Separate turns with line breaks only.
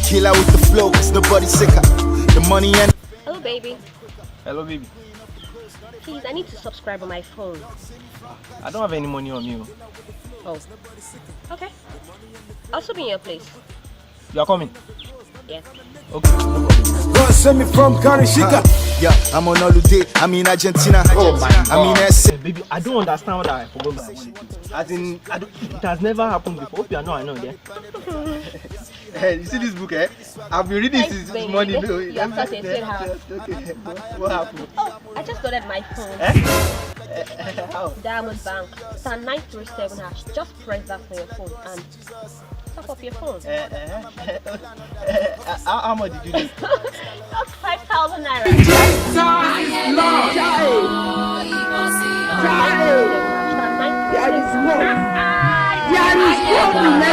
Kill out with the flow, cause nobody's sicker. The money and...
Hello, baby.
Hello, baby.
Please, I need to subscribe on my phone.
I don't have any money on you.
Oh. Okay. I'll still be in your place.
You are coming?
Yeah.
Okay.
God send me from Karishika. Yeah, I'm on holiday. I'm in Argentina.
Oh my God.
I'm in S.
Baby, I don't understand what I forgot my money. As in, it has never happened before. Hope you are not, yeah?
Hey, you see this book, eh? I've been reading
Thanks,
since
baby.
morning.
You have such a said how.
Okay. What happened?
Oh, I just got at my phone.
How?
Diamond Bank. Star 937 hash. Just press that for your phone and top up your phone.
How much did you do?
That's 5,000 naira.
There is hope